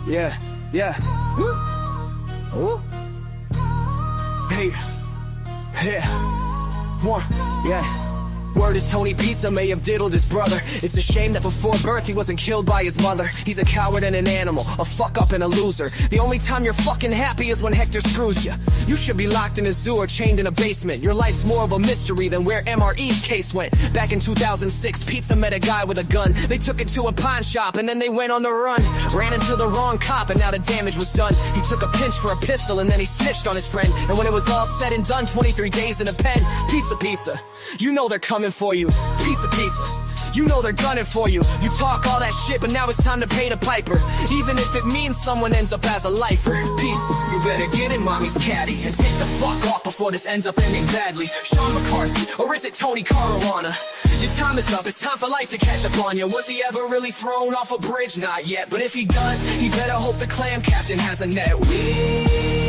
Yeah, yeah. Ooh. Hey, yeah. One, yeah. Word is Tony Pizza may have diddled his brother. It's a shame that before birth he wasn't killed by his mother. He's a coward and an animal, a fuck up and a loser. The only time you're fucking happy is when Hector screws you. You should be locked in a zoo or chained in a basement. Your life's more of a mystery than where MRE's case went. Back in 2006, Pizza met a guy with a gun. They took it to a pawn shop and then they went on the run. Ran into the wrong cop and now the damage was done. He took a pinch for a pistol and then he snitched on his friend. And when it was all said and done, 23 days in a pen. Pizza, you know they're coming for you. Pizza, you know they're gunning for you. You talk all that shit, but now it's time to pay the piper. Even if it means someone ends up as a lifer. Pizza, you better get in mommy's caddy and take the fuck off before this ends up ending badly. Sean McCarthy, or is it Tony Caruana? Your time is up, it's time for life to catch up on you. Was he ever really thrown off a bridge? Not yet, but if he does, he better hope the clam captain has a net.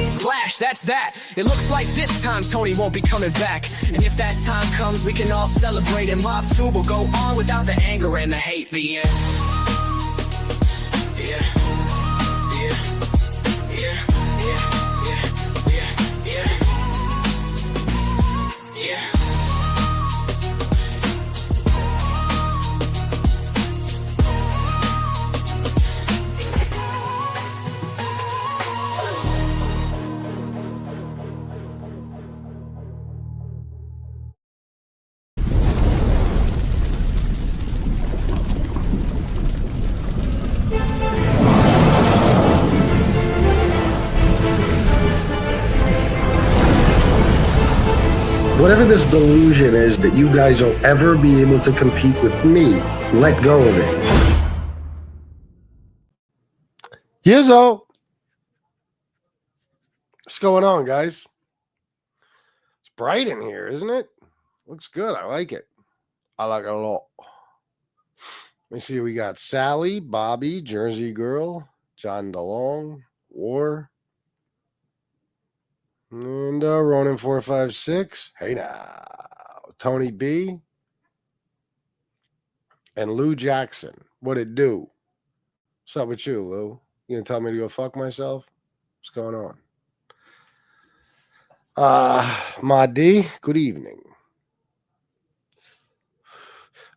Splash, that's that. It looks like this time Tony won't be coming back. And if that time comes, we can all celebrate, and Mob 2 will go on without the anger and the hate. The end. Yeah. Whatever this delusion is that you guys will ever be able to compete with me, let go of it. Yizzo! What's going on, guys? It's bright in here, isn't it? Looks good. I like it. I like it a lot. Let me see. We got Sally, Bobby, Jersey Girl, John DeLong, War, and Ronan 456. Hey now, Tony B, and Lou Jackson. What it do? What's up with you, Lou? You gonna tell me to go fuck myself? What's going on? Ma D, good evening.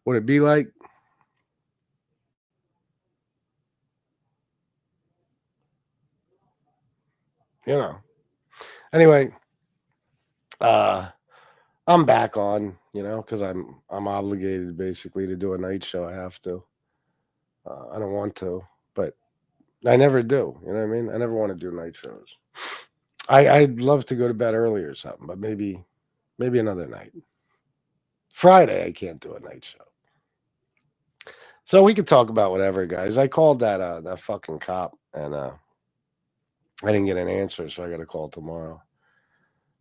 What it be like? You know. Anyway, I'm back on, because I'm obligated basically to do a night show. I have to. I don't want to, but I never do. You know what I mean? I never want to do night shows. I'd love to go to bed early or something, but maybe another night. Friday, I can't do a night show. So we could talk about whatever, guys. I called that fucking cop, and I didn't get an answer, so I got to call tomorrow.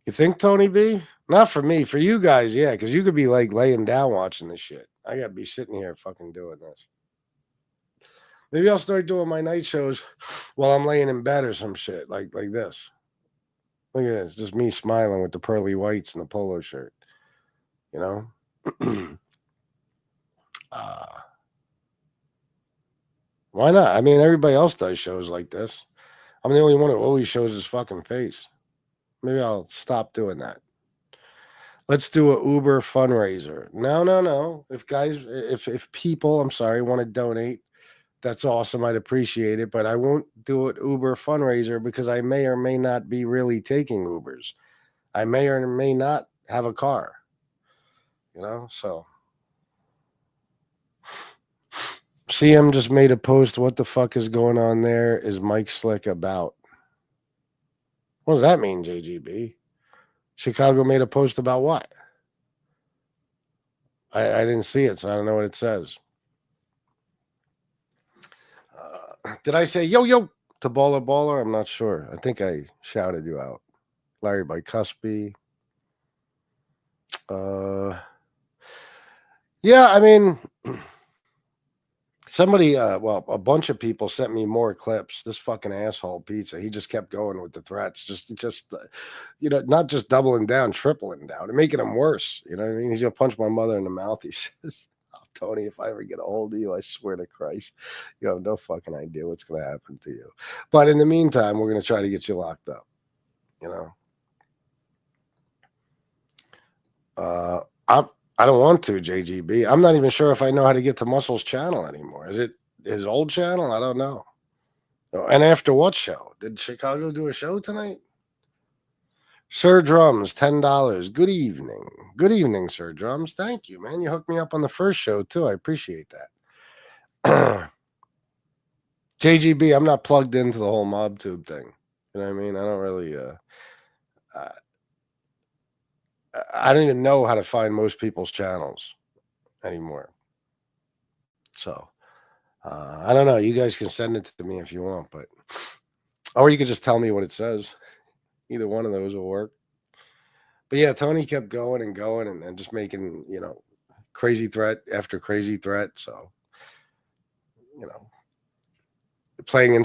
You think, Tony B? Not for me. For you guys, yeah, because you could be like laying down watching this shit. I got to be sitting here fucking doing this. Maybe I'll start doing my night shows while I'm laying in bed or some shit like this. Look at this. Just me smiling with the pearly whites and the polo shirt. Why not? I mean, everybody else does shows like this. I'm the only one who always shows his fucking face. Maybe I'll stop doing that. Let's do a Uber fundraiser. No. If people, want to donate, that's awesome. I'd appreciate it. But I won't do an Uber fundraiser because I may or may not be really taking Ubers. I may or may not have a car. So. CM just made a post. What the fuck is going on there? Is Mike Slick about? What does that mean, JGB? Chicago made a post about what? I didn't see it, so I don't know what it says. Did I say yo to Baller? I'm not sure. I think I shouted you out. Larry Bicuspy. Yeah, I mean, somebody, a bunch of people sent me more clips. This fucking asshole Pizza, he just kept going with the threats, just not just doubling down, tripling down, and making them worse. You know what I mean? He's gonna punch my mother in the mouth. He says, "I'll Tony, if I ever get a hold of you, I swear to Christ, you have no fucking idea what's going to happen to you. But in the meantime, we're going to try to get you locked up. You know, I don't want to, JGB. I'm not even sure if I know how to get to Muscle's channel anymore. Is it his old channel? I don't know. And after what show? Did Chicago do a show tonight? Sir Drums, $10. Good evening. Good evening, Sir Drums. Thank you, man. You hooked me up on the first show, too. I appreciate that. JGB, I'm not plugged into the whole MobTube thing. You know what I mean? I don't really... I don't even know how to find most people's channels anymore. So, I don't know. You guys can send it to me if you want, but... Or you could just tell me what it says. Either one of those will work. But yeah, Tony kept going and just making, you know, crazy threat after crazy threat. So, you know, playing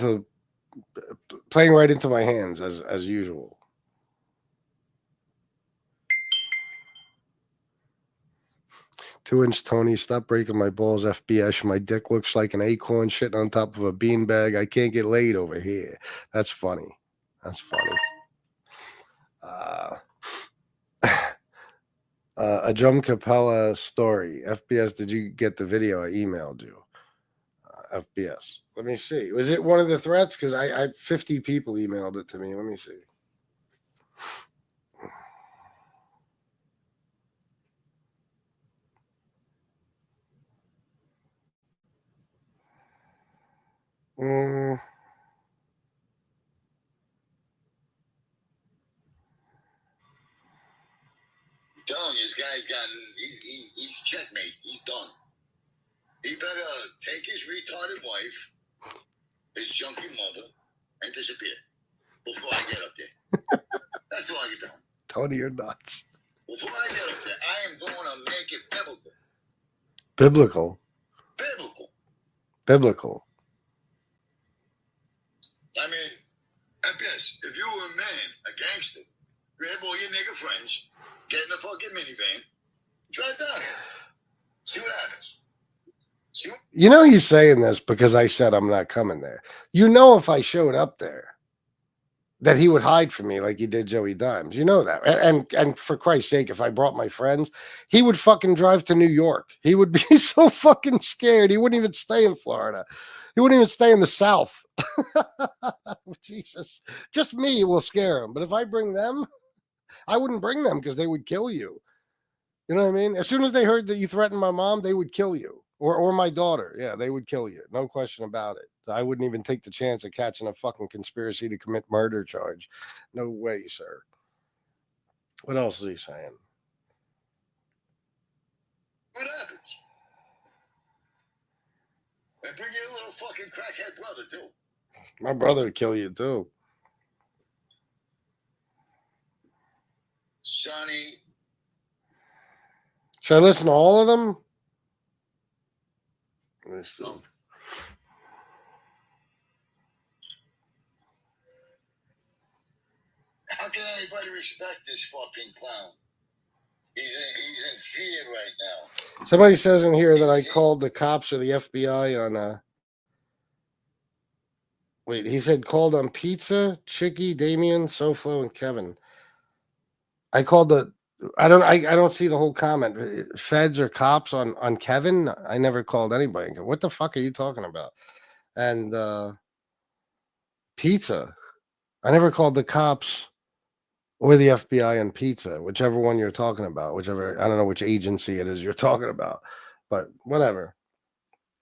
right into my hands as usual. Two-inch Tony, stop breaking my balls, FBS. My dick looks like an acorn shitting on top of a beanbag. I can't get laid over here. That's funny. That's funny. A Drum Capella story. FBS, did you get the video I emailed you? FBS. Let me see. Was it one of the threats? Because I 50 people emailed it to me. Let me see. Telling you, this guy's gotten, he's checkmate. He's done. He better take his retarded wife, his junkie mother, and disappear before I get up there. That's all I can tell him. Tony, you're nuts. Before I get up there, I am going to make it biblical. Biblical? Biblical. I mean, FBS, if you were a man, a gangster, grab all your nigga friends, get in a fucking minivan, drive down here. See what happens. You know he's saying this because I said I'm not coming there. You know if I showed up there that he would hide from me like he did Joey Dimes. You know that. And for Christ's sake, if I brought my friends, he would fucking drive to New York. He would be so fucking scared. He wouldn't even stay in Florida. He wouldn't even stay in the South. Jesus. Just me will scare him. But if I bring them, I wouldn't bring them because they would kill you. You know what I mean? As soon as they heard that you threatened my mom, they would kill you. Or my daughter. Yeah, they would kill you. No question about it. I wouldn't even take the chance of catching a fucking conspiracy to commit murder charge. No way, sir. What else is he saying? What happens? And bring your little fucking crackhead brother, too. My brother would kill you, too. Sonny. Should I listen to all of them? How can anybody respect this fucking clown? He's in fear right now. Somebody says in here that I called the cops or the FBI on wait, he said called on Pizza, Chicky, Damien, Soflo, and Kevin. I called I don't see the whole comment. Feds or cops on Kevin? I never called anybody. What the fuck are you talking about? And Pizza. I never called the cops or the FBI on Pizza, whichever one you're talking about, whichever, I don't know which agency it is you're talking about, but whatever.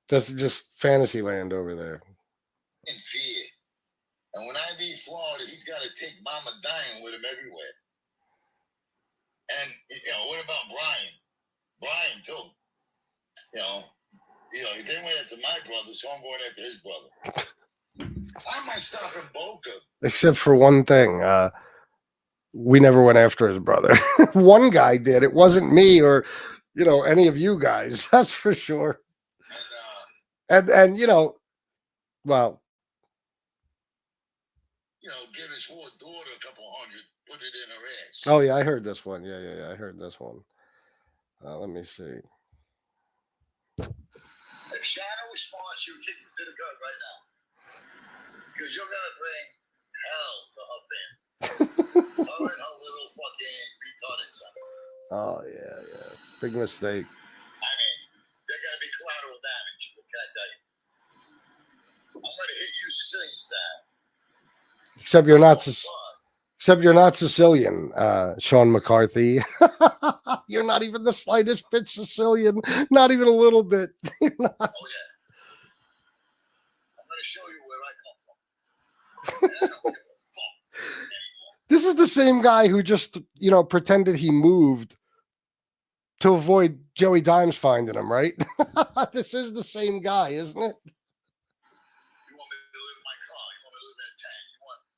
That's just fantasy land over there. In fear. And when I leave Florida, he's got to take Mama Dying with him everywhere. And, what about Brian? Brian, too. They went after my brother, so I'm going after his brother. I might stop in Boca. Except for one thing. We never went after his brother. One guy did. It wasn't me or, any of you guys. That's for sure. And well. Give his whore daughter a couple hundred, put it in her ass. Oh, yeah, I heard this one. Yeah, I heard this one. Let me see. If Shannon was smart, she would kick you to the curb right now. Because you're going to bring hell to her family. Her and her little fucking retarded son. Oh, yeah. Big mistake. I mean, they're going to be collateral damage. What can I tell you? I'm going to hit you Sicilian style. Except you're not Sicilian, Sean McCarthy. You're not even the slightest bit Sicilian. Not even a little bit. Oh, yeah. I'm going to show you where I come from. And I don't give a fuck anymore. This is the same guy who just, pretended he moved to avoid Joey Dimes finding him, right? This is the same guy, isn't it? You want me to live in my car? You want me to live in a tent?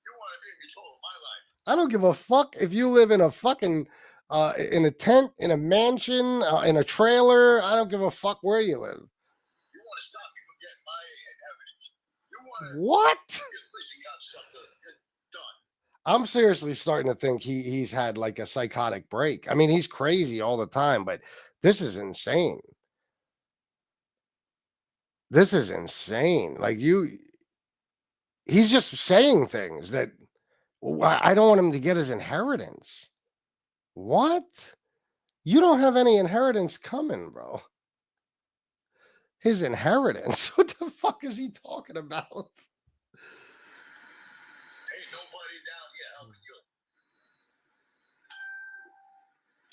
You want to be in control of my life? I don't give a fuck if you live in a fucking in a tent, in a mansion, in a trailer. I don't give a fuck where you live. You want to stop me from getting my inheritance? You want to? What? Listen, cocksucker, you're done. I'm seriously starting to think he's had like a psychotic break. I mean, he's crazy all the time, but this is insane. This is insane. Like he's just saying things that I don't want him to get his inheritance. What? You don't have any inheritance coming, bro. His inheritance? What the fuck is he talking about? Ain't nobody down here helping you.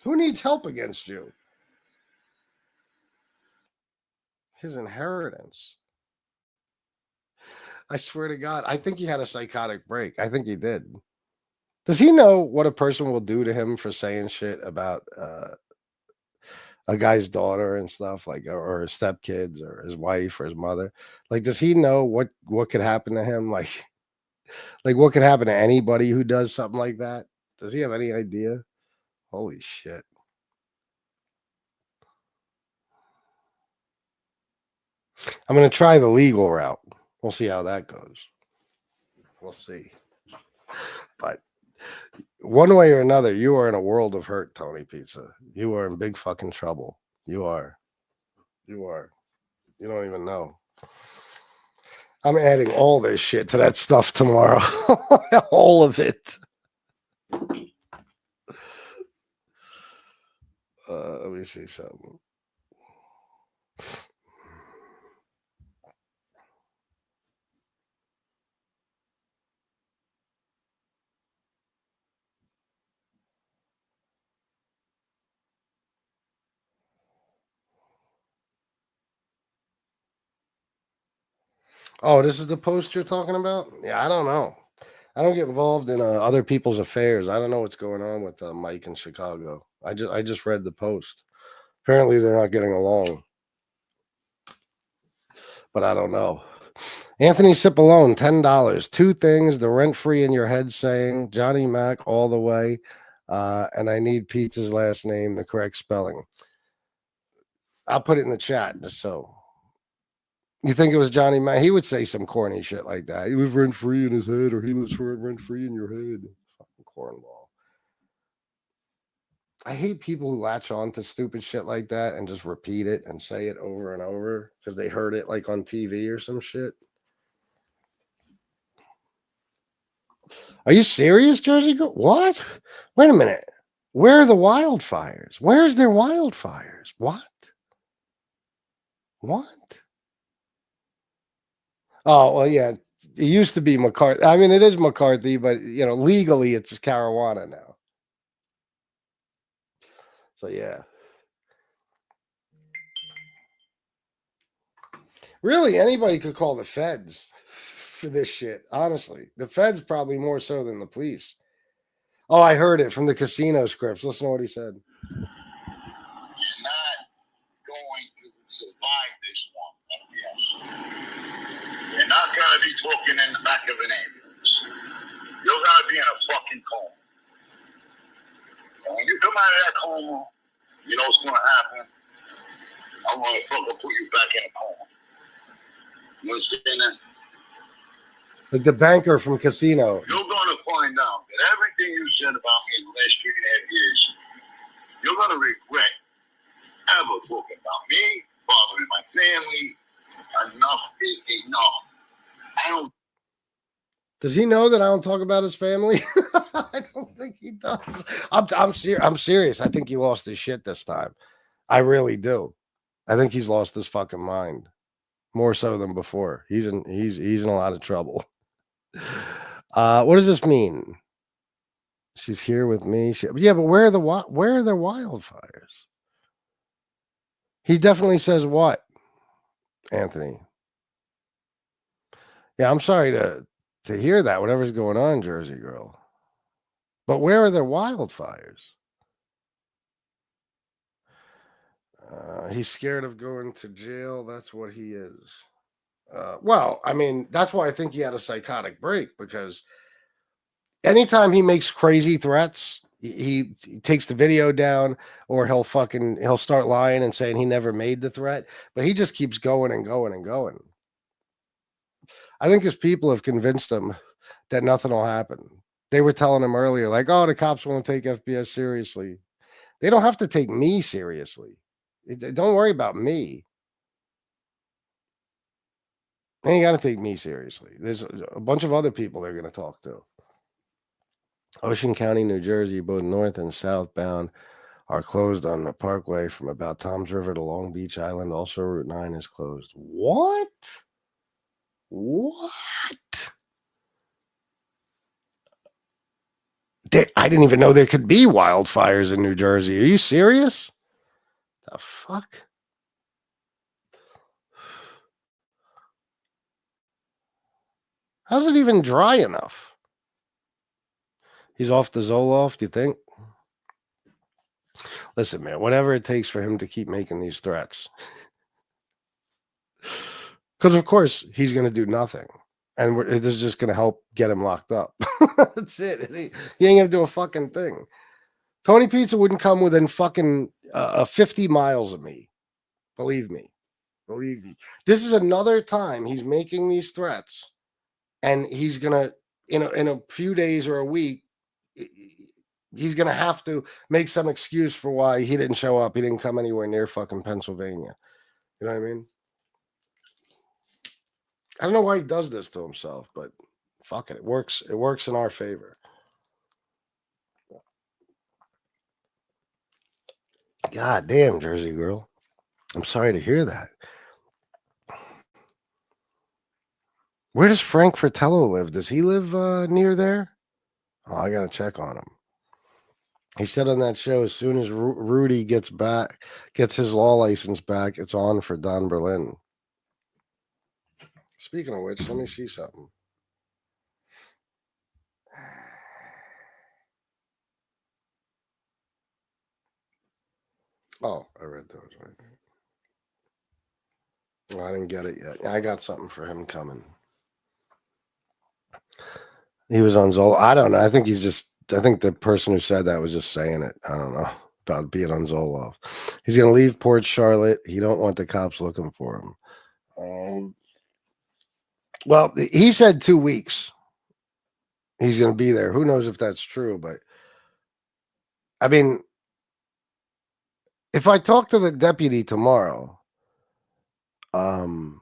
Who needs help against you? His inheritance. I swear to God, I think he had a psychotic break. I think he did. Does he know what a person will do to him for saying shit about a guy's daughter and stuff, like, or his stepkids or his wife or his mother? Like, does he know what could happen to him? Like what could happen to anybody who does something like that? Does he have any idea? Holy shit. I'm going to try the legal route. We'll see how that goes. We'll see. But one way or another, you are in a world of hurt, Tony Pizza. You are in big fucking trouble. You are. You don't even know. I'm adding all this shit to that stuff tomorrow. All of it. Let me see something. Oh, this is the post you're talking about? Yeah, I don't know. I don't get involved in other people's affairs. I don't know what's going on with Mike in Chicago. I just read the post. Apparently, they're not getting along. But I don't know. Anthony Cipollone, $10. Two things: the rent-free in your head saying Johnny Mac all the way, and I need Pizza's last name, the correct spelling. I'll put it in the chat just so. You think it was Johnny Mac? He would say some corny shit like that. He lives rent-free in his head, or he lives rent-free in your head. Fucking cornball. I hate people who latch on to stupid shit like that and just repeat it and say it over and over because they heard it like on TV or some shit. Are you serious, Jersey Girl? What? Wait a minute. Where are the wildfires? Where's their wildfires? What? Oh, well, yeah. It used to be McCarthy. I mean, it is McCarthy, but, legally it's Caruana now. So, yeah. Really, anybody could call the feds for this shit, honestly. The feds probably more so than the police. Oh, I heard it from the casino scripts. Listen to what he said. You're not going to survive this one, yes. You're not going to be talking in the back of an ambulance. You're going to be in a fucking coma. And when you come out of that coma, you know what's going to happen? I'm going to fucking put you back in a coma. You understand that? Like the banker from Casino. You're going to find out that everything you said about me in the last 3.5 years, you're going to regret ever talking about me bothering my family. Enough is enough. I don't. Does he know that I don't talk about his family? I don't think he does. I'm serious. I think he lost his shit this time. I really do. I think he's lost his fucking mind more so than before. He's in a lot of trouble. What does this mean? She's here with me. Yeah, but where are the wildfires? He definitely says what, Anthony? Yeah, I'm sorry to hear that. Whatever's going on, Jersey girl. But where are there wildfires? He's scared of going to jail. That's what he is. Well, I mean, that's why I think he had a psychotic break, because anytime he makes crazy threats, he takes the video down, or he'll start lying and saying he never made the threat, but he just keeps going and going and going. I think his people have convinced him that nothing will happen. They were telling him earlier, like, oh, the cops won't take FBS seriously. They don't have to take me seriously. Don't worry about me. They ain't got to take me seriously. There's a bunch of other people they're going to talk to. Ocean County, New Jersey, both north and southbound are closed on the parkway from about Toms River to Long Beach Island. Also, Route 9 is closed. What? I didn't even know there could be wildfires in New Jersey. Are you serious? The fuck? How's it even dry enough? He's off the Zoloft, do you think? Listen, man, whatever it takes for him to keep making these threats. Because, of course, he's going to do nothing. And this is just going to help get him locked up. That's it. He ain't going to do a fucking thing. Tony Pizza wouldn't come within fucking 50 miles of me. Believe me. This is another time he's making these threats. And he's going to, in a few days or a week, he's going to have to make some excuse for why he didn't show up. He didn't come anywhere near fucking Pennsylvania. You know what I mean? I don't know why he does this to himself, but fuck it. It works. It works in our favor. God damn, Jersey girl. I'm sorry to hear that. Where does Frank Fratello live? Does he live near there? Oh, I got to check on him. He said on that show, as soon as Rudy gets his law license back, it's on for Don Berlin. Speaking of which, let me see something. Oh, I read those right. Oh, I didn't get it yet. I got something for him coming. He was on Zoloft. I don't know. I think the person who said that was just saying it. I don't know about being on Zoloft. He's going to leave Port Charlotte. He don't want the cops looking for him. Well, he said 2 weeks. He's going to be there. Who knows if that's true? But I mean, if I talk to the deputy tomorrow, then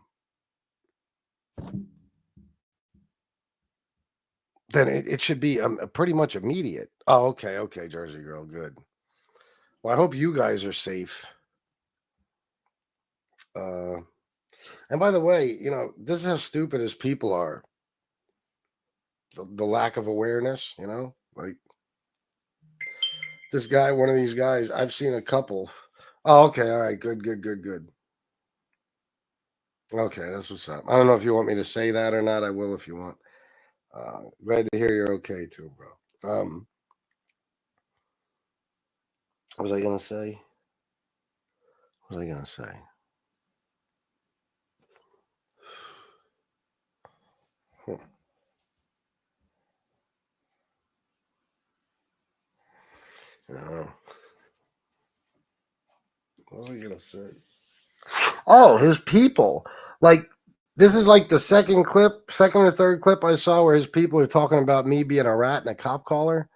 it should be pretty much immediate. Oh, okay, Jersey girl, good. Well, I hope you guys are safe. And by the way, this is how stupid as people are. The lack of awareness, like this guy, one of these guys, I've seen a couple. Oh, okay, all right, good. Okay, that's what's up. I don't know if you want me to say that or not. I will if you want. Glad to hear you're okay too, bro. What was I gonna say? What was I gonna say? Oh, his people. Like, this is like the second or third clip I saw where his people are talking about me being a rat and a cop caller.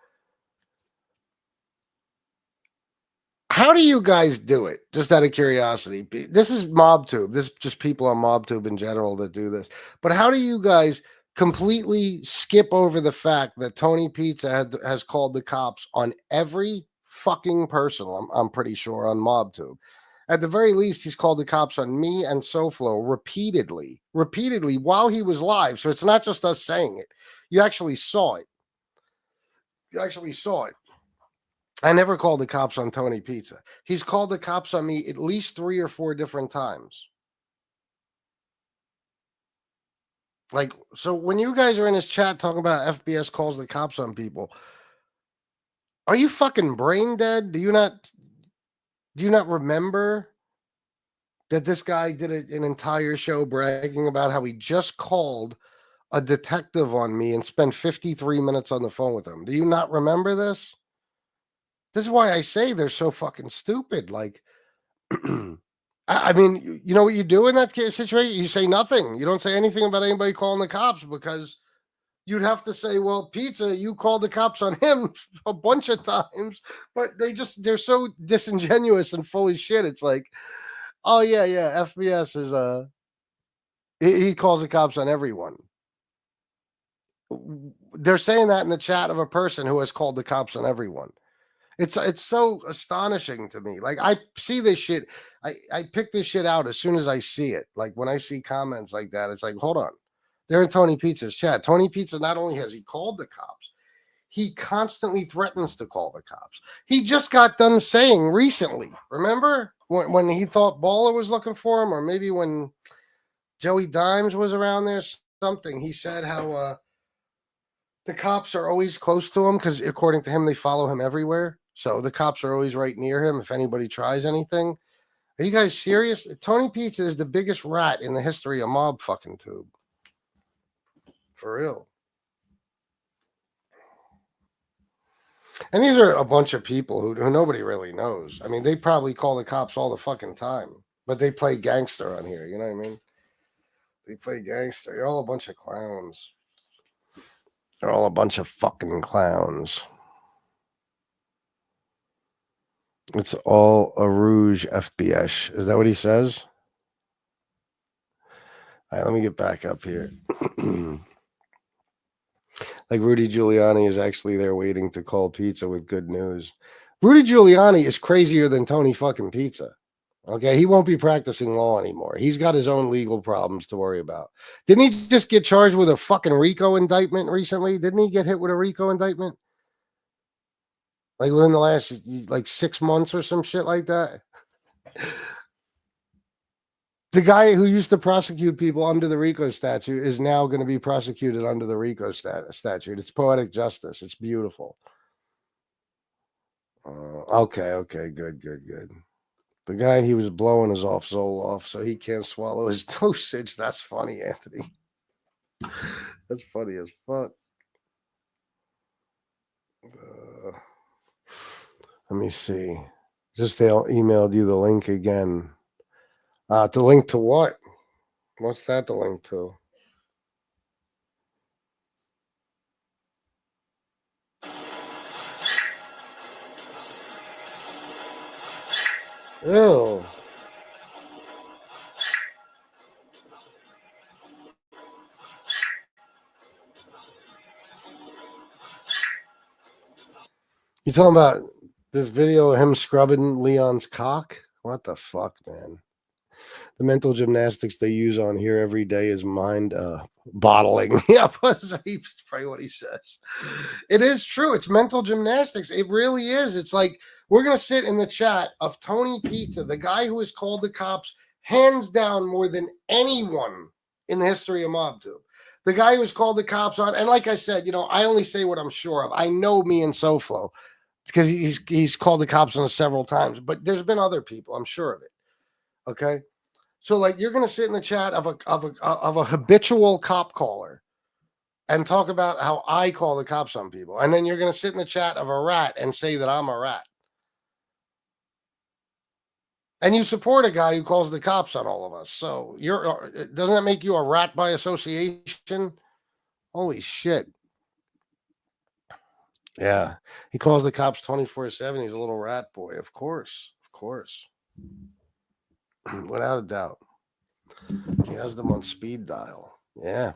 How do you guys do it? Just out of curiosity. This is MobTube. This is just people on MobTube in general that do this. But how do you guys completely skip over the fact that Tony Pizza has called the cops on every fucking person? I'm pretty sure on MobTube. At the very least, he's called the cops on me and SoFlo repeatedly while he was live. So it's not just us saying it. You actually saw it. I never called the cops on Tony Pizza. He's called the cops on me at least 3 or 4 different times. Like, so when you guys are in his chat talking about FBS calls the cops on people, are you fucking brain dead? Do you not remember that this guy did an entire show bragging about how he just called a detective on me and spent 53 minutes on the phone with him? Do you not remember this? This is why I say they're so fucking stupid. Like, I mean, you know what you do in that situation? You say nothing. You don't say anything about anybody calling the cops because you'd have to say, well, Pizza, you called the cops on him a bunch of times, but they're so disingenuous and full of shit. It's like, oh yeah, FBS is he calls the cops on everyone. They're saying that in the chat of a person who has called the cops on everyone. It's so astonishing to me. Like, I see this shit. I pick this shit out as soon as I see it. Like, when I see comments like that, it's like, hold on. They're in Tony Pizza's chat. Tony Pizza, not only has he called the cops, he constantly threatens to call the cops. He just got done saying recently, remember? When he thought Baller was looking for him, or maybe when Joey Dimes was around there, something. He said how the cops are always close to him because, according to him, they follow him everywhere. So the cops are always right near him if anybody tries anything. Are you guys serious? Tony Pizza is the biggest rat in the history of Mob fucking Tube. For real. And these are a bunch of people who nobody really knows. I mean, they probably call the cops all the fucking time, but they play gangster on here. You know what I mean? They play gangster. You're all a bunch of clowns. They're all a bunch of fucking clowns. It's all a rouge, FBS. Is that what he says? All right, let me get back up here. Like, Rudy Giuliani is actually there waiting to call Pizza with good news. Rudy Giuliani is crazier than Tony fucking Pizza. Okay, he won't be practicing law anymore. He's got his own legal problems to worry about. Didn't he just get charged with a fucking RICO indictment recently? Didn't he get hit with a RICO indictment? Like, within the last, 6 months or some shit like that? The guy who used to prosecute people under the RICO statute is now going to be prosecuted under the RICO statute. It's poetic justice. It's beautiful. Okay, good. The guy, he was blowing his soul off so he can't swallow his dosage. That's funny, Anthony. That's funny as fuck. Let me see. Just they emailed you the link again. The link to what? What's that the link to? Ew. You talking about this video of him scrubbing Leon's cock? What the fuck, man? The mental gymnastics they use on here every day is mind bottling. Yeah, that's probably what he says. It is true. It's mental gymnastics. It really is. It's like, we're going to sit in the chat of Tony Pizza, the guy who has called the cops hands down more than anyone in the history of MobTube. The guy who's called the cops on, and like I said, I only say what I'm sure of. I know me and SoFlo because he's called the cops on us several times, but there's been other people. I'm sure of it. Okay. So, like, you're going to sit in the chat of a habitual cop caller and talk about how I call the cops on people. And then you're going to sit in the chat of a rat and say that I'm a rat. And you support a guy who calls the cops on all of us. So doesn't that make you a rat by association? Holy shit. Yeah. He calls the cops 24/7. He's a little rat boy. Of course. Of course. Without a doubt. He has them on speed dial. Yeah.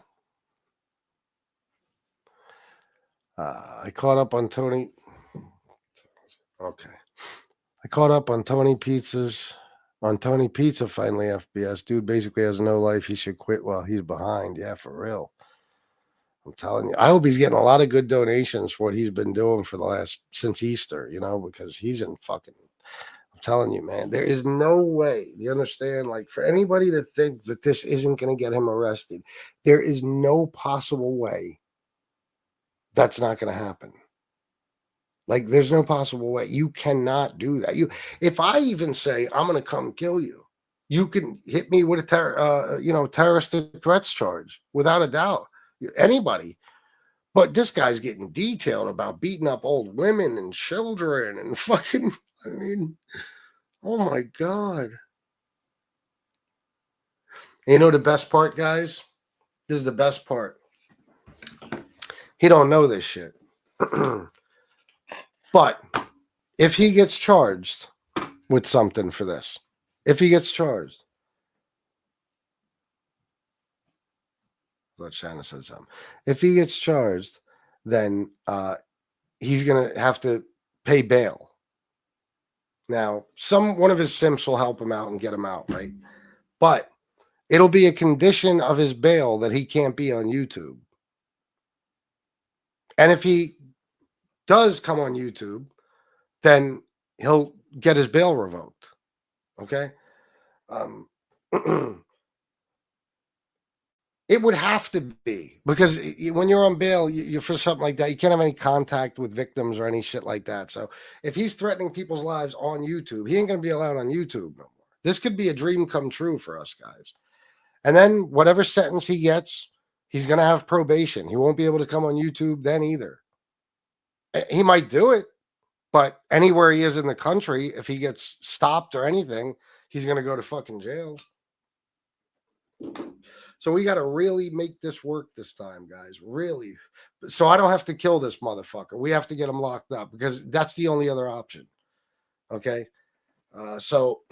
I caught up on Tony. Okay. I caught up on Tony Pizza's. On Tony Pizza, finally, FBS. Dude basically has no life. He should quit while he's behind. Yeah, for real. I'm telling you. I hope he's getting a lot of good donations for what he's been doing for the last, since Easter, because he's in fucking, I'm telling you, man, there is no way, you understand? Like, for anybody to think that this isn't going to get him arrested, there is no possible way that's not going to happen. Like, there's no possible way. You cannot do that. If I even say I'm going to come kill you, you can hit me with a terrorist threats charge without a doubt. Anybody. But this guy's getting detailed about beating up old women and children and fucking. I mean, oh my god. You know the best part, guys? This is the best part. He don't know this shit. But if he gets charged with something for this, if he gets charged, I thought Shanna said something. If he gets charged, then he's gonna have to pay bail. Now, one of his simps will help him out and get him out, right? But it'll be a condition of his bail that he can't be on YouTube. And if he does come on YouTube, then he'll get his bail revoked. Okay? It would have to be, because when you're on bail, you're for something like that, you can't have any contact with victims or any shit like that. So if he's threatening people's lives on YouTube, he ain't going to be allowed on YouTube no more. This could be a dream come true for us guys. And then whatever sentence he gets, he's going to have probation. He won't be able to come on YouTube then either. He might do it, but anywhere he is in the country, if he gets stopped or anything, he's going to go to fucking jail. So we got to really make this work this time, guys. Really. So I don't have to kill this motherfucker. We have to get him locked up because that's the only other option. Okay. So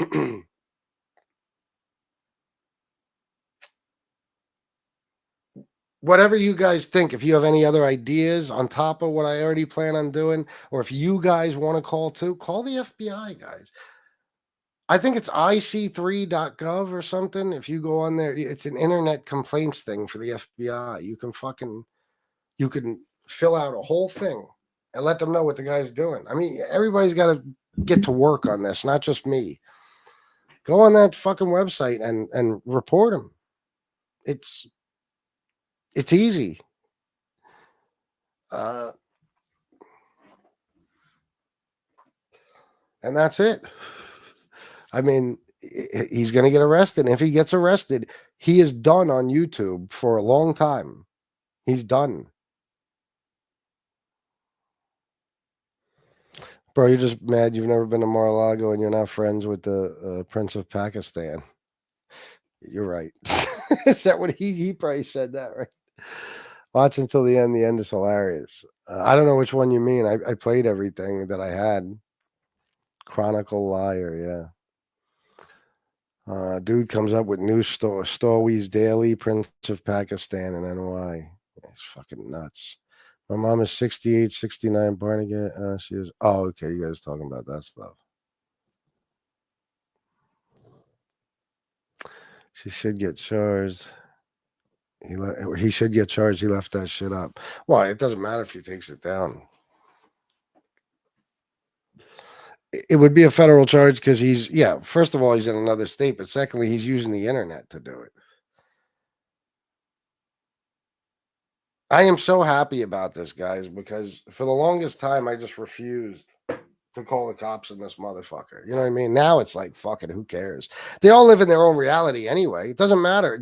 whatever you guys think, if you have any other ideas on top of what I already plan on doing, or if you guys want to call too, call the FBI, guys. I think it's ic3.gov or something. If you go on there, it's an internet complaints thing for the FBI. You can fill out a whole thing and let them know what the guy's doing. I mean, everybody's got to get to work on this, not just me. Go on that fucking website and report him. It's easy. And that's it. I mean, he's going to get arrested. And if he gets arrested, he is done on YouTube for a long time. He's done. Bro, you're just mad you've never been to Mar-a-Lago and you're not friends with the Prince of Pakistan. You're right. Is that what he probably said that, right? Watch until the end. The end is hilarious. I don't know which one you mean. I played everything that I had. Chronicle Liar, yeah. Dude comes up with new Stories Daily, Prince of Pakistan and NY. It's fucking nuts. My mom is 68, 69, born again. She was. Oh, okay. You guys talking about that stuff. She should get charged. He should get charged. He left that shit up. Well, it doesn't matter if he takes it down. It would be a federal charge because first of all, he's in another state, but secondly, he's using the internet to do it. I am so happy about this, guys, because for the longest time, I just refused to call the cops on this motherfucker. You know what I mean? Now it's like, fuck it, who cares? They all live in their own reality anyway. It doesn't matter.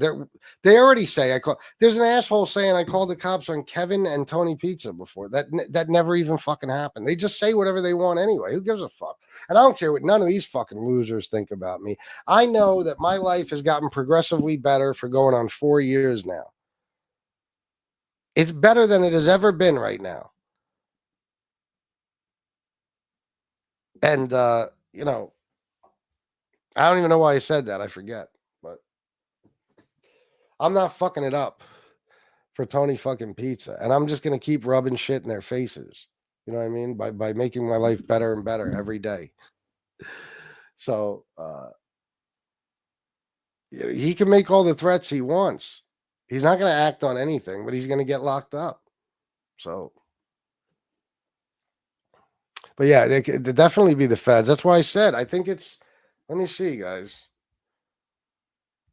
They already say there's an asshole saying I called the cops on Kevin and Tony Pizza before. That never even fucking happened. They just say whatever they want anyway. Who gives a fuck? And I don't care what none of these fucking losers think about me. I know that my life has gotten progressively better for going on 4 years now. It's better than it has ever been right now. And, you know, I don't even know why I said that. I forget. But I'm not fucking it up for Tony fucking Pizza. And I'm just going to keep rubbing shit in their faces. You know what I mean? By making my life better and better every day. So, he can make all the threats he wants. He's not going to act on anything, but he's going to get locked up. So, but yeah, they could definitely be the feds. That's why I said, I think it's, let me see, guys.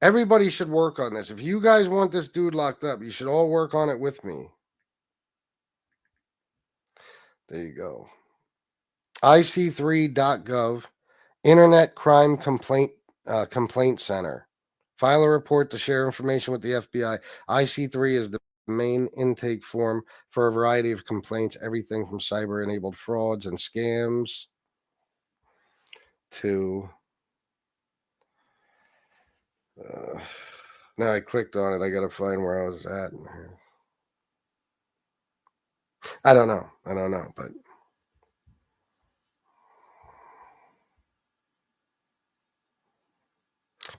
Everybody should work on this. If you guys want this dude locked up, you should all work on it with me. There you go. IC3.gov, Internet Crime Complaint Center. File a report to share information with the FBI. IC3 is the main intake form for a variety of complaints, everything from cyber-enabled frauds and scams to... now I clicked on it. I got to find where I was at. I don't know, but...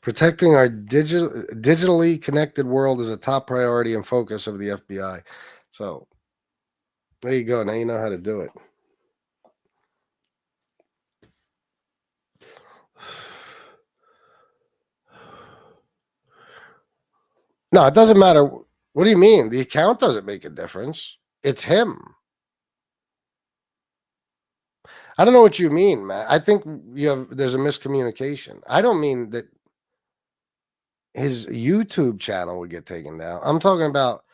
protecting our digitally connected world is a top priority and focus of the FBI. So there you go. Now you know how to do it. No, it doesn't matter. What do you mean? The account doesn't make a difference. It's him. I don't know what you mean, Matt. I think there's a miscommunication. I don't mean that his YouTube channel would get taken down. I'm talking about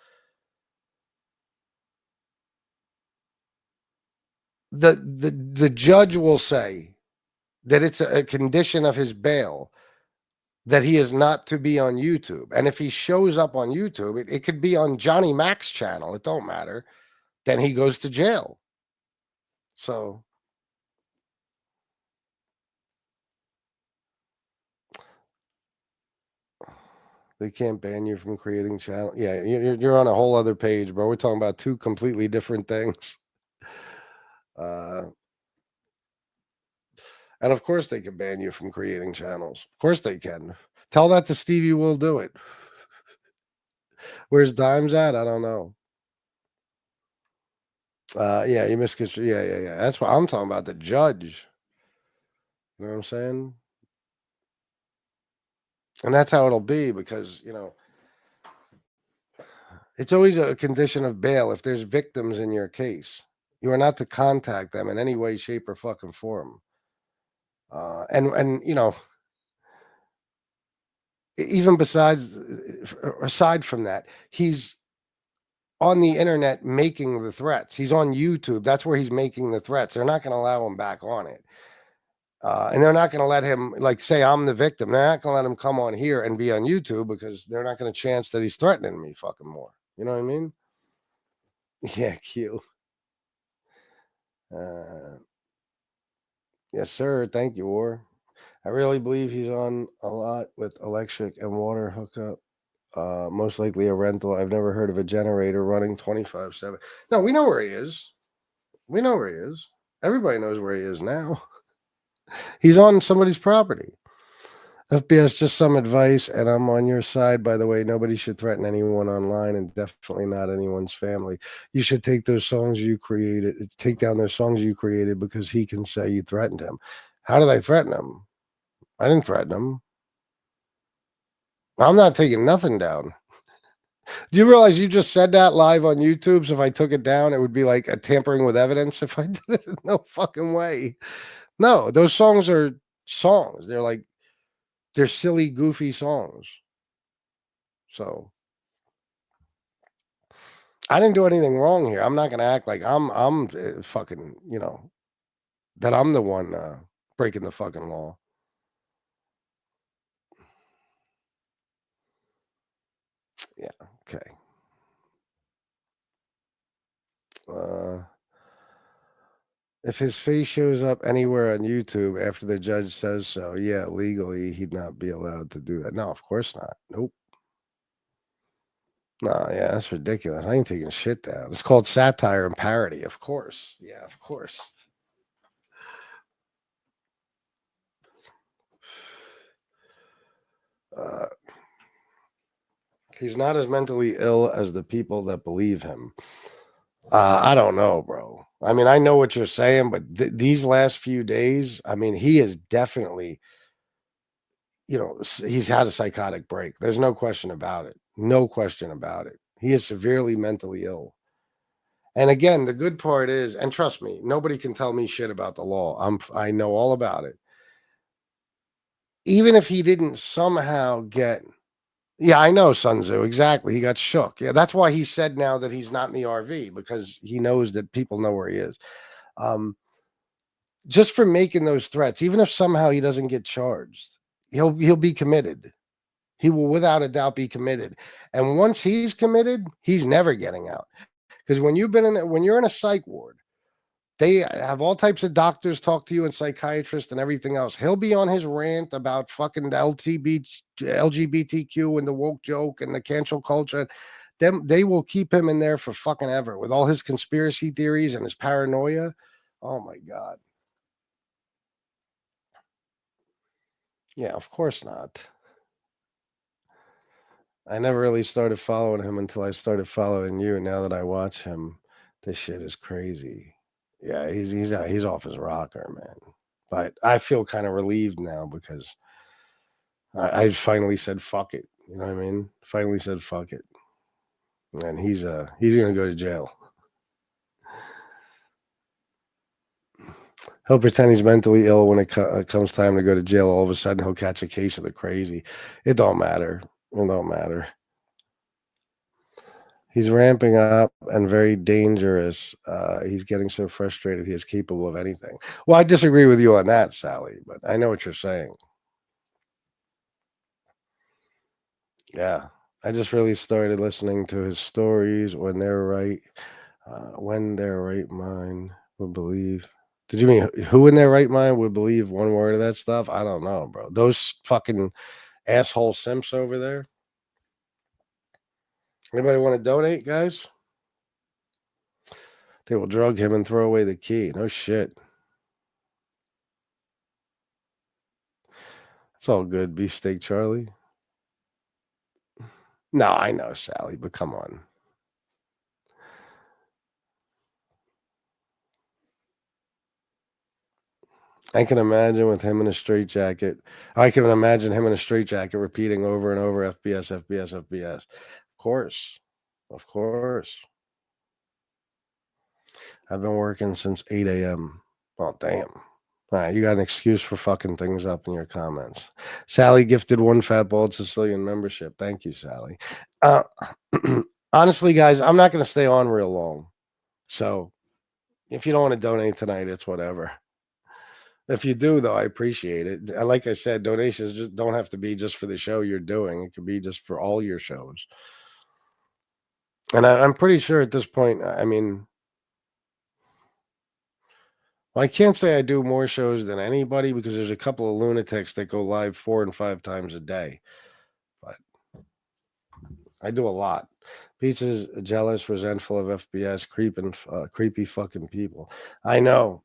the judge will say that it's a condition of his bail that he is not to be on YouTube. And if he shows up on YouTube, it could be on Johnny Mac's channel. It don't matter. Then he goes to jail. So they can't ban you from creating channel. Yeah, you're on a whole other page, bro. We're talking about two completely different things. And of course they can ban you from creating channels. Of course they can. Tell that to Stevie, will do it. Where's Dimes at? I don't know. Yeah, you misconstrued. Yeah. That's what I'm talking about. The judge. You know what I'm saying? And that's how it'll be because, it's always a condition of bail if there's victims in your case. You are not to contact them in any way, shape, or fucking form. And even aside from that, he's on the internet making the threats. He's on YouTube. That's where he's making the threats. They're not going to allow him back on it. And they're not going to let him say I'm the victim. They're not going to let him come on here and be on YouTube because they're not going to chance that he's threatening me fucking more. You know what I mean? Yeah, Q. Yes, sir. Thank you, War. I really believe he's on a lot with electric and water hookup. Most likely a rental. I've never heard of a generator running 24/7. No, we know where he is. We know where he is. Everybody knows where he is now. He's on somebody's property. FBS, just some advice, and I'm on your side, by the way. Nobody should threaten anyone online, and definitely not anyone's family. You should take those songs you created, take down those songs you created because he can say you threatened him. How did I threaten him? I didn't threaten him. I'm not taking nothing down. Do you realize you just said that live on YouTube? So if I took it down, it would be like a tampering with evidence. If I did it, no fucking way. No, those songs are songs. They're silly, goofy songs. So I didn't do anything wrong here. I'm not going to act like I'm fucking, that I'm the one breaking the fucking law. Yeah. Okay. If his face shows up anywhere on YouTube after the judge says so, yeah, legally he'd not be allowed to do that. No, of course not. Nope. No, yeah, that's ridiculous. I ain't taking shit down. It's called satire and parody, of course. Yeah, of course. He's not as mentally ill as the people that believe him. I don't know, bro. I mean, I know what you're saying, but these last few days, I mean, he is definitely, he's had a psychotic break. There's no question about it. No question about it. He is severely mentally ill. And again, the good part is, and trust me, nobody can tell me shit about the law. I know all about it. Even if he didn't somehow get, yeah, I know Sun Tzu, exactly. He got shook. Yeah, that's why he said now that he's not in the RV, because he knows that people know where he is. Just for making those threats, even if somehow he doesn't get charged, he'll be committed. He will without a doubt be committed. And once he's committed, he's never getting out. Because when you're in a psych ward, they have all types of doctors talk to you and psychiatrists and everything else. He'll be on his rant about fucking the LGBTQ and the woke joke and the cancel culture. They will keep him in there for fucking ever with all his conspiracy theories and his paranoia. Oh my God. Yeah, of course not. I never really started following him until I started following you. Now that I watch him, this shit is crazy. Yeah, he's off his rocker, man. But I feel kind of relieved now because I finally said fuck it. You know what I mean? Finally said fuck it. And he's gonna go to jail. He'll pretend he's mentally ill when it comes time to go to jail. All of a sudden, he'll catch a case of the crazy. It don't matter. It don't matter. He's ramping up and very dangerous. He's getting so frustrated he is capable of anything. Well, I disagree with you on that, Sally, but I know what you're saying. Yeah. I just really started listening to his stories when they're right. When their right mind would believe. Did you mean who in their right mind would believe one word of that stuff? I don't know, bro. Those fucking asshole simps over there. Anybody want to donate, guys? They will drug him and throw away the key. No shit. It's all good, Beefsteak Charlie. No, I know, Sally, but come on. I can imagine with him in a straitjacket. I can imagine him in a straitjacket repeating over and over FBS, FBS, FBS. Of course. Of course. I've been working since 8 a.m. Oh, damn. All right, you got an excuse for fucking things up in your comments. Sally gifted one Fat Bald Sicilian membership. Thank you, Sally. Honestly, guys, I'm not going to stay on real long. So if you don't want to donate tonight, it's whatever. If you do, though, I appreciate it. Like I said, donations just don't have to be just for the show you're doing. It could be just for all your shows. And I'm pretty sure at this point, I mean, well, I can't say I do more shows than anybody because there's a couple of lunatics that go live 4 and 5 times a day. But I do a lot. Pizza's jealous, resentful of FBS, creepy fucking people. I know.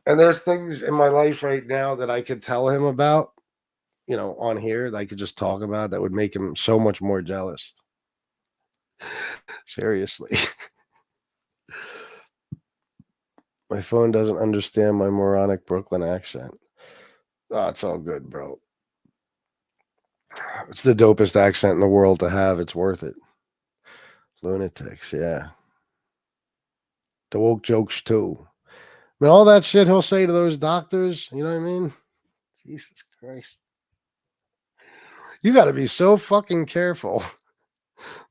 And there's things in my life right now that I could tell him about, on here that I could just talk about that would make him so much more jealous. Seriously. My phone doesn't understand my moronic Brooklyn accent. Oh, it's all good, bro. It's the dopest accent in the world to have. It's worth it. Lunatics, yeah. The woke jokes, too. I mean, all that shit he'll say to those doctors, you know what I mean? Jesus Christ. You got to be so fucking careful.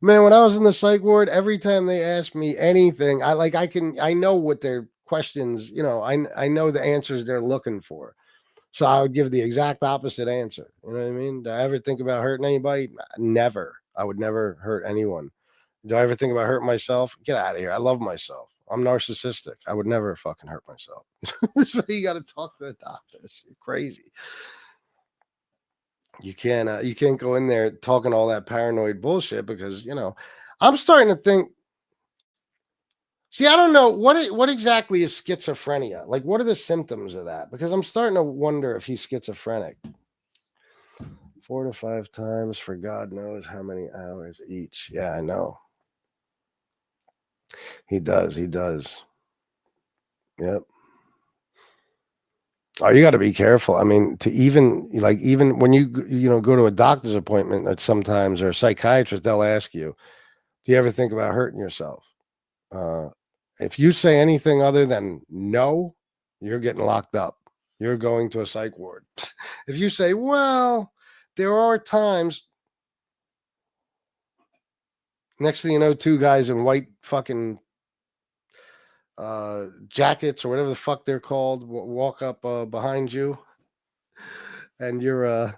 Man, when I was in the psych ward, every time they asked me anything, I know what their questions, I know the answers they're looking for. So I would give the exact opposite answer. You know what I mean? Do I ever think about hurting anybody? Never. I would never hurt anyone. Do I ever think about hurting myself? Get out of here. I love myself. I'm narcissistic. I would never fucking hurt myself. That's why you got to talk to the doctors. You're crazy. You can't go in there talking all that paranoid bullshit because, I'm starting to think. See, I don't know what exactly is schizophrenia. Like, what are the symptoms of that? Because I'm starting to wonder if he's schizophrenic. 4 to 5 times for God knows how many hours each. Yeah, I know. He does. He does. Yep. Oh, you got to be careful. I mean, to even when you go to a doctor's appointment sometimes, or a psychiatrist, they'll ask you, "Do you ever think about hurting yourself?" Uh, if you say anything other than no, you're getting locked up. You're going to a psych ward. If you say, "Well, there are times," next thing you know, two guys in white fucking jackets or whatever the fuck they're called walk up behind you, and you're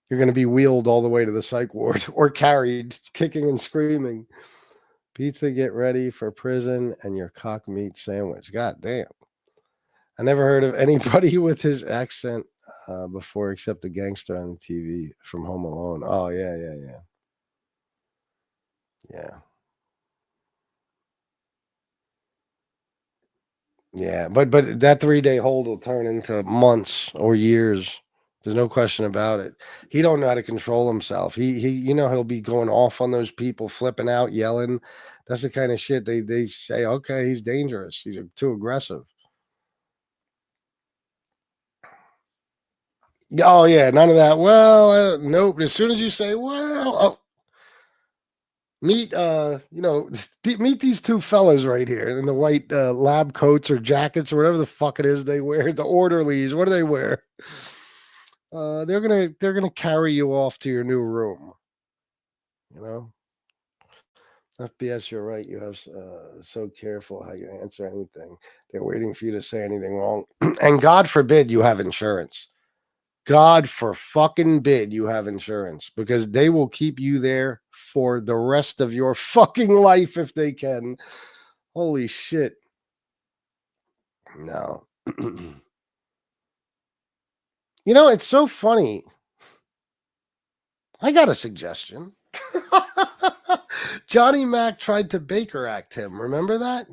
going to be wheeled all the way to the psych ward or carried, kicking and screaming. Pizza, get ready for prison, and your cock meat sandwich. God damn. I never heard of anybody with his accent before, except the gangster on the TV from Home Alone. Oh, yeah. Yeah, but that 3-day hold will turn into months or years. There's no question about it. He don't know how to control himself. He he'll be going off on those people, flipping out, yelling. That's the kind of shit they say, okay, he's dangerous. He's too aggressive. Oh yeah, none of that. Well, nope. As soon as you say, well, meet meet these two fellas right here in the white lab coats or jackets or whatever the fuck it is they wear. The orderlies, what do they wear? They're gonna carry you off to your new room. You know, FBS, you're right. You have so careful how you answer anything. They're waiting for you to say anything wrong, and God forbid you have insurance. God for fucking bid you have insurance, because they will keep you there for the rest of your fucking life if they can. Holy shit. No. It's so funny. I got a suggestion. Johnny Mac tried to Baker Act him. Remember that?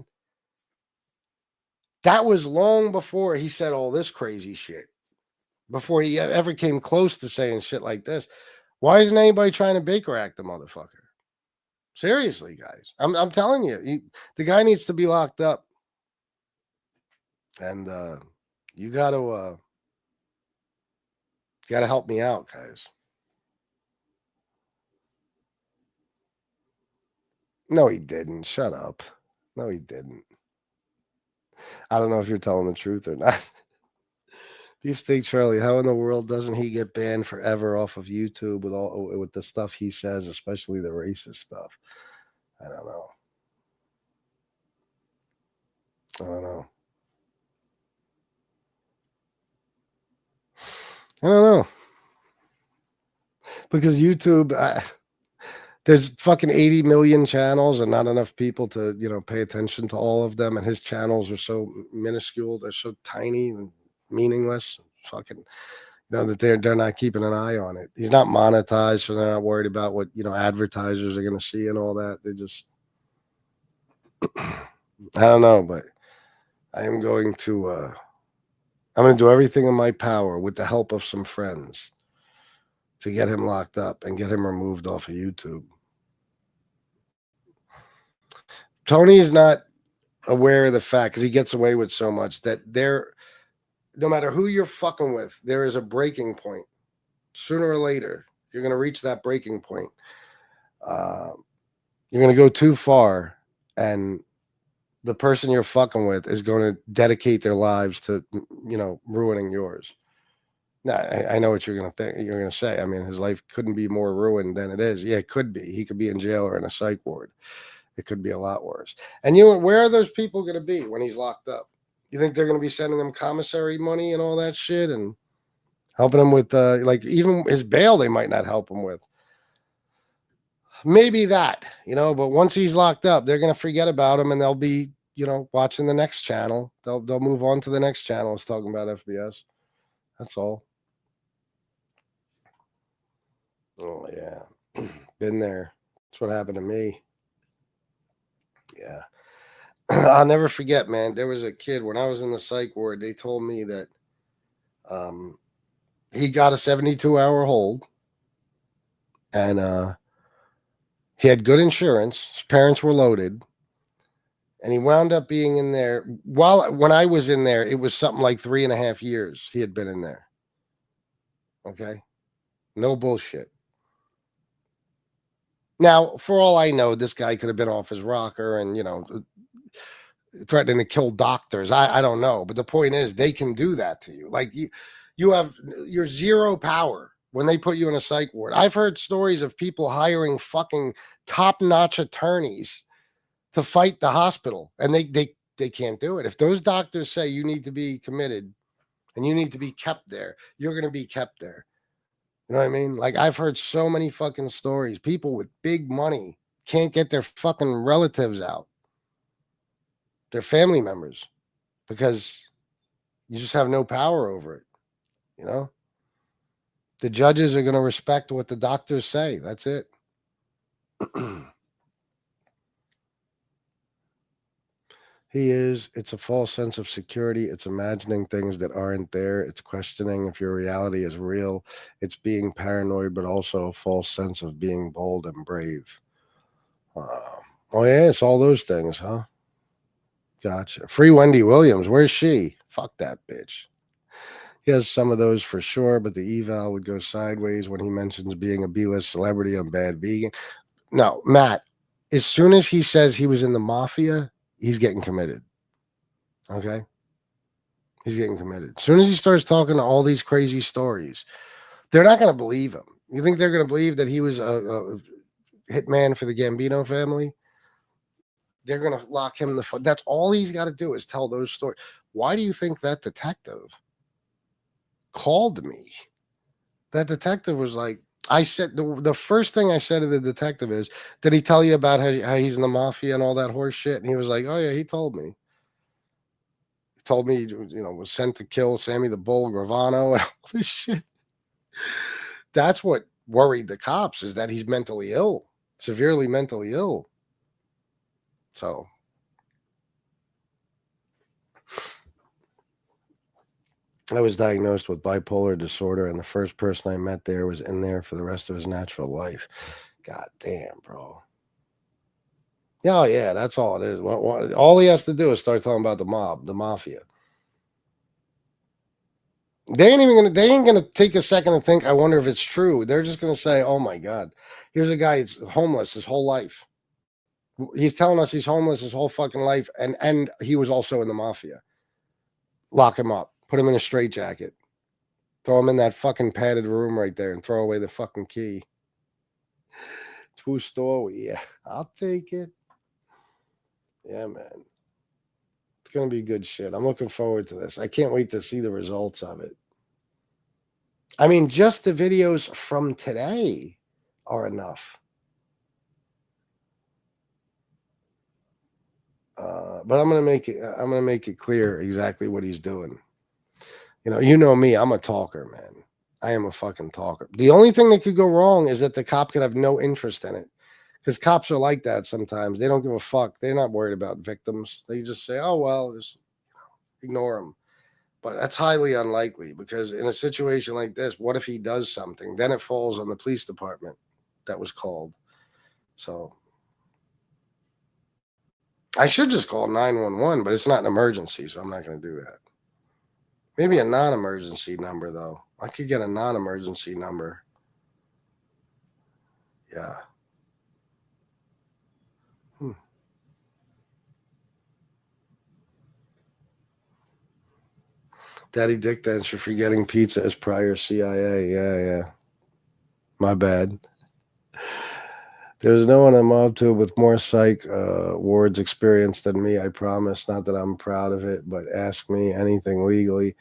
That was long before he said all this crazy shit. Before he ever came close to saying shit like this. Why isn't anybody trying to Baker Act the motherfucker? Seriously, guys. I'm telling you, the guy needs to be locked up. And you gotta help me out, guys. No, he didn't. Shut up. No, he didn't. I don't know if you're telling the truth or not. Beefsteak Charlie, how in the world doesn't he get banned forever off of YouTube with the stuff he says, especially the racist stuff? I don't know. I don't know. Because YouTube, there's fucking 80 million channels and not enough people to, pay attention to all of them. And his channels are so minuscule. They're so tiny and meaningless. Fucking, that they're not keeping an eye on it. He's not monetized, so they're not worried about what, advertisers are going to see and all that. They just, I don't know, but I'm going to do everything in my power with the help of some friends to get him locked up and get him removed off of YouTube. Tony is not aware of the fact, because he gets away with so much, that no matter who you're fucking with, there is a breaking point. Sooner or later, you're going to reach that breaking point. You're going to go too far, and the person you're fucking with is going to dedicate their lives to, ruining yours. Now, I know what you're going to think. You're going to say, I mean, his life couldn't be more ruined than it is. Yeah, it could be. He could be in jail or in a psych ward. It could be a lot worse. And where are those people going to be when he's locked up? You think they're going to be sending him commissary money and all that shit and helping him with, even his bail, they might not help him with. Maybe that, but once he's locked up, they're going to forget about him and they'll be, watching the next channel. They'll move on to the next channel. It's talking about FBS. That's all. Oh, yeah. Been there. That's what happened to me. Yeah. I'll never forget, man. There was a kid when I was in the psych ward. They told me that he got a 72-hour hold, and he had good insurance. His parents were loaded, and he wound up being in there. When I was in there, it was something like 3.5 years he had been in there. Okay, no bullshit. Now, for all I know, this guy could have been off his rocker and, threatening to kill doctors. I don't know. But the point is, they can do that to you. Like, you're zero power when they put you in a psych ward. I've heard stories of people hiring fucking top-notch attorneys to fight the hospital, and they can't do it. If those doctors say you need to be committed and you need to be kept there, you're going to be kept there. You know what I mean? Like, I've heard so many fucking stories. People with big money can't get their fucking relatives out, their family members, because you just have no power over it. The judges are going to respect what the doctors say. That's it. It's a false sense of security. It's imagining things that aren't there. It's questioning if your reality is real. It's being paranoid, but also a false sense of being bold and brave. Oh, yeah, it's all those things, huh? Gotcha. Free Wendy Williams. Where's she? Fuck that bitch. He has some of those for sure, but the eval would go sideways when he mentions being a B-list celebrity on Bad Vegan. No, Matt, as soon as he says he was in the mafia, he's getting committed. Okay? He's getting committed. As soon as he starts talking to all these crazy stories, they're not going to believe him. You think they're going to believe that he was a hitman for the Gambino family? They're going to lock him in the... That's all he's got to do is tell those stories. Why do you think that detective called me? That detective was like, I said, the first thing I said to the detective is, did he tell you about how he's in the mafia and all that horse shit? And he was like, oh yeah, he told me. He told me, was sent to kill Sammy the Bull Gravano and all this shit. That's what worried the cops, is that he's mentally ill, severely mentally ill. So I was diagnosed with bipolar disorder, and the first person I met there was in there for the rest of his natural life. God damn, bro. Oh, yeah, that's all it is. All he has to do is start talking about the mob, the mafia. They ain't gonna take a second and think, I wonder if it's true. They're just gonna say, oh my God, here's a guy that's homeless his whole life. He's telling us he's homeless his whole fucking life, and he was also in the mafia. Lock him up, put him in a straitjacket, throw him in that fucking padded room right there, and throw away the fucking key. True story. Yeah, I'll take it. Yeah, man. It's going to be good shit. I'm looking forward to this. I can't wait to see the results of it. I mean, just the videos from today are enough. But I'm going to make it clear exactly what he's doing. You know me, I'm a talker, man. I am a fucking talker. The only thing that could go wrong is that the cop could have no interest in it. Because cops are like that sometimes. They don't give a fuck. They're not worried about victims. They just say, oh, well, just ignore them. But that's highly unlikely, because in a situation like this, what if he does something? Then it falls on the police department that was called. So I should just call 911, but it's not an emergency, so I'm not going to do that. Maybe a non-emergency number, though. I could get a non-emergency number. Yeah. Daddy Dick Dance for forgetting pizza as prior CIA. Yeah. My bad. There's no one I'm up to with more psych wards experience than me, I promise. Not that I'm proud of it, but ask me anything legally,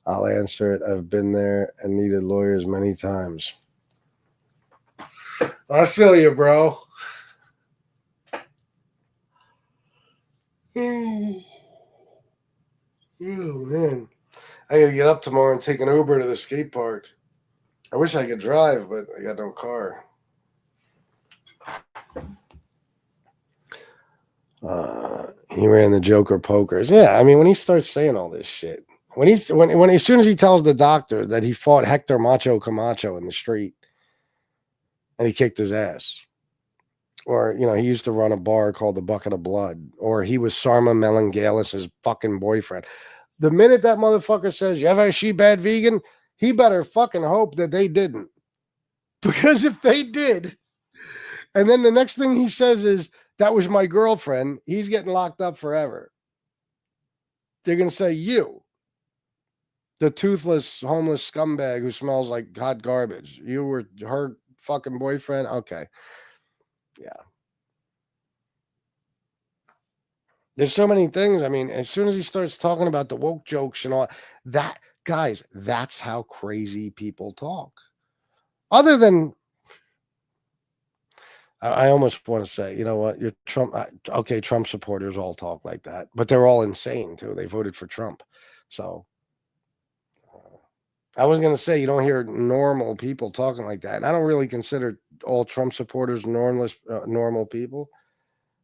I'll answer it. I've been there and needed lawyers many times. I feel you, bro. Oh, man. I gotta get up tomorrow and take an Uber to the skate park. I wish I could drive, but I got no car. He ran the Joker pokers. Yeah, I mean, when he starts saying all this shit, when as soon as he tells the doctor that he fought Hector Macho Camacho in the street and he kicked his ass. Or, he used to run a bar called the Bucket of Blood. Or he was Sarma Melangalis' fucking boyfriend. The minute that motherfucker says, you ever a she-bad vegan? He better fucking hope that they didn't. Because if they did, and then the next thing he says is, that was my girlfriend, he's getting locked up forever. They're going to say, you, the toothless, homeless scumbag who smells like hot garbage, you were her fucking boyfriend? Okay. Yeah. There's so many things. I mean, as soon as he starts talking about the woke jokes and all that, guys, that's how crazy people talk. Other than, I almost want to say, you know what, you're Trump. Okay, Trump supporters all talk like that, but they're all insane too. They voted for Trump. So I was going to say, you don't hear normal people talking like that. And I don't really consider all Trump supporters normal people,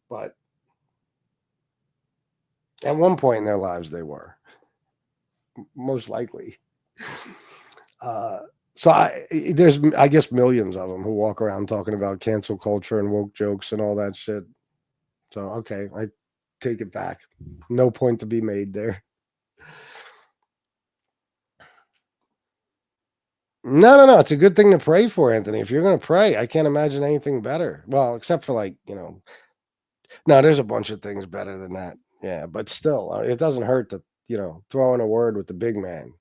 but at one point in their lives, they were most likely. So there's, I guess, millions of them who walk around talking about cancel culture and woke jokes and all that shit. So, okay, I take it back. No point to be made there. No. It's a good thing to pray for, Anthony. If you're going to pray, I can't imagine anything better. Well, except for no, there's a bunch of things better than that. Yeah, but still, it doesn't hurt to, throw in a word with the big man,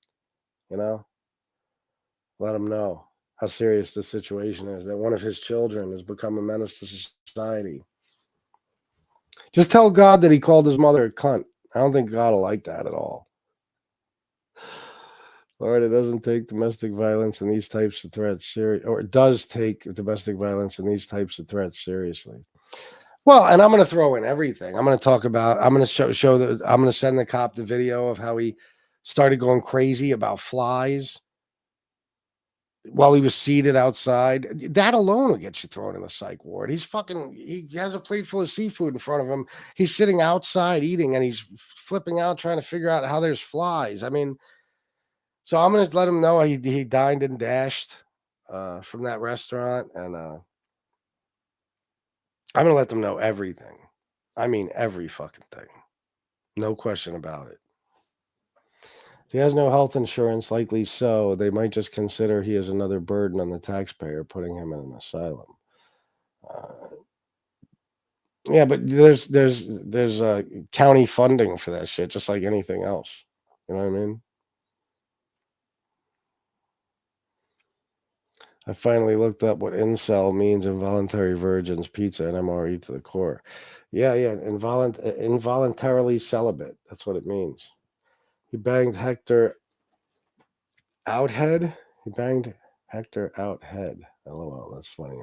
let him know how serious the situation is, that one of his children has become a menace to society. Just tell God that he called his mother a cunt. I don't think God will like that at all. Lord, it doesn't take domestic violence and these types of threats seriously, or it does take domestic violence and these types of threats seriously. Well, and I'm going to throw in everything. I'm going to talk about, I'm going to show that I'm going to send the cop the video of how he started going crazy about flies while he was seated outside. That alone will get you thrown in the psych ward. He has a plate full of seafood in front of him. He's sitting outside eating and he's flipping out trying to figure out how there's flies. I mean, so I'm going to let him know he dined and dashed from that restaurant. And I'm going to let them know everything. I mean, every fucking thing. No question about it. If he has no health insurance, likely so, they might just consider he is another burden on the taxpayer, putting him in an asylum. Yeah, but there's county funding for that shit, just like anything else. You know what I mean? I finally looked up what incel means: involuntary virgins, pizza, and MRE to the core. Yeah, involuntarily celibate. That's what it means. He banged Hector Outhead. He banged Hector Outhead. LOL, that's funny.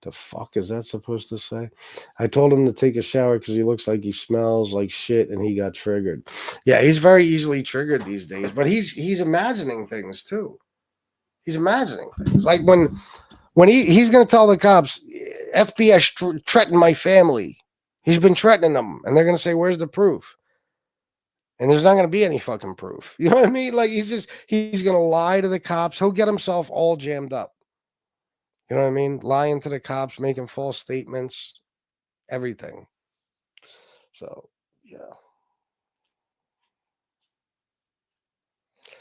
The fuck is that supposed to say? I told him to take a shower because he looks like he smells like shit and he got triggered. Yeah, he's very easily triggered these days, but he's imagining things too. He's imagining things. Like when he's going to tell the cops, FBI threatened my family. He's been threatening them. And they're going to say, where's the proof? And there's not going to be any fucking proof. You know what I mean? Like he's going to lie to the cops. He'll get himself all jammed up. You know what I mean? Lying to the cops, making false statements, everything. So, yeah.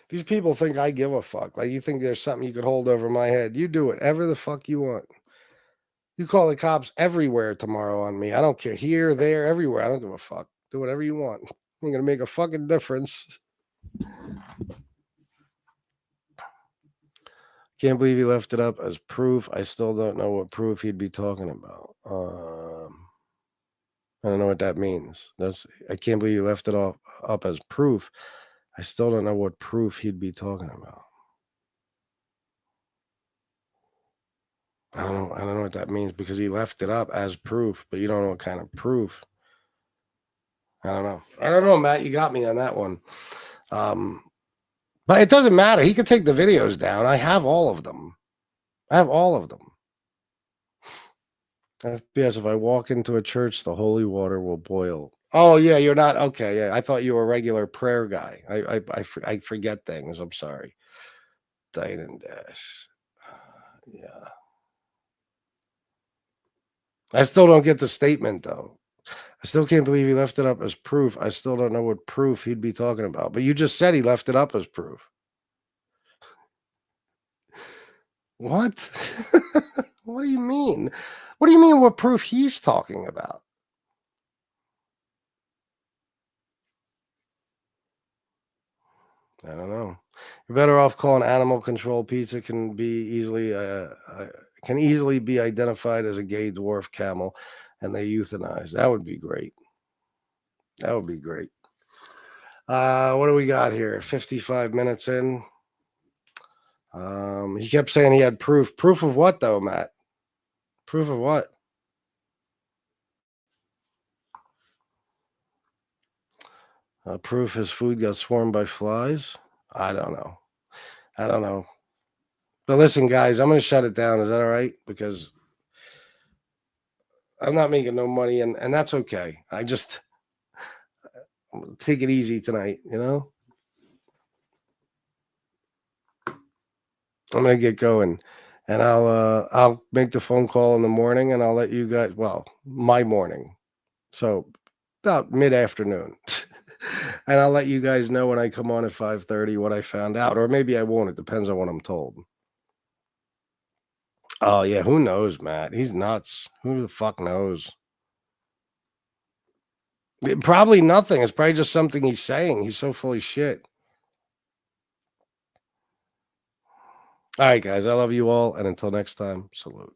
These people think I give a fuck. Like, you think there's something you could hold over my head. You do whatever the fuck you want. You call the cops everywhere tomorrow on me. I don't care. Here, there, everywhere. I don't give a fuck. Do whatever you want. Ain't gonna make a fucking difference. Can't believe he left it up as proof. I still don't know what proof he'd be talking about. I don't know what that means. I can't believe he left it up as proof. I still don't know what proof he'd be talking about. I don't know what that means, because he left it up as proof, but you don't know what kind of proof. I don't know, Matt. You got me on that one. But it doesn't matter. He could take the videos down. I have all of them. FPS, if I walk into a church, the holy water will boil. Oh yeah, you're not okay. Yeah, I thought you were a regular prayer guy. I forget things. I'm sorry. Dine and Dash. Yeah. I still don't get the statement though. I still can't believe he left it up as proof. I still don't know what proof he'd be talking about. But you just said he left it up as proof. What? What do you mean? What do you mean what proof he's talking about? I don't know. You're better off calling animal control pizza can easily be identified as a gay dwarf camel and they euthanize. That would be great. That would be great. What do we got here? 55 minutes in. He kept saying he had proof. Proof of what though, Matt? Proof of what? Proof his food got swarmed by flies? I don't know. I don't know. But listen, guys, I'm going to shut it down. Is that all right? Because I'm not making no money, and that's okay. I just take it easy tonight, you know? I'm going to get going, and I'll make the phone call in the morning, and I'll let you guys, well, my morning. So about mid-afternoon. And I'll let you guys know when I come on at 5:30 what I found out, or maybe I won't. It depends on what I'm told. Oh yeah, who knows, Matt? He's nuts. Who the fuck knows? Probably nothing. It's probably just something he's saying. He's so full of shit. All right, guys. I love you all, and until next time, salute.